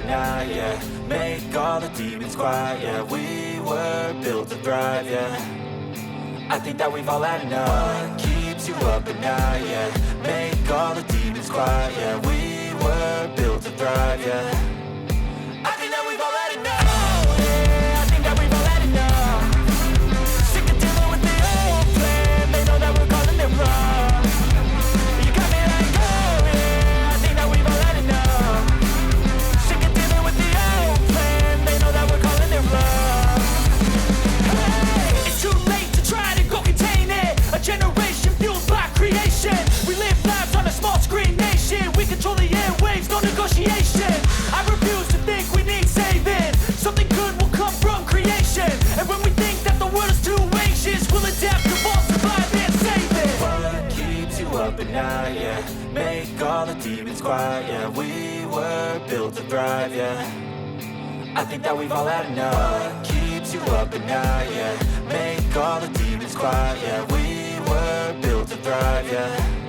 at night, yeah. Make all the demons quiet, yeah. We were built to thrive, yeah. I think that we've all had enough. What keeps you up at night, yeah. Make all the demons quiet, yeah. We were built to thrive, yeah. I think that we've all had enough. Oh, yeah, I think that we've all had enough. Sick of dealing with the old plan. They know that we're calling it wrong. You got me like, oh yeah, I think that we've all had enough. Sick of dealing with the old plan. They know that we're calling it wrong. Hey, it's too late to try to go contain it. A generation fueled by creation. We live lives on a small screen nation. We control the airwaves, no negotiation. I refuse to think we need saving. Something good will come from creation. And when we think that the world is too anxious, we'll adapt, evolve, survive, and save it. What keeps you up at night, yeah. Make all the demons quiet, yeah. We were built to thrive, yeah. I think that we've all had enough. What keeps you up at night, yeah. Make all the demons quiet, yeah. We were built to thrive, yeah.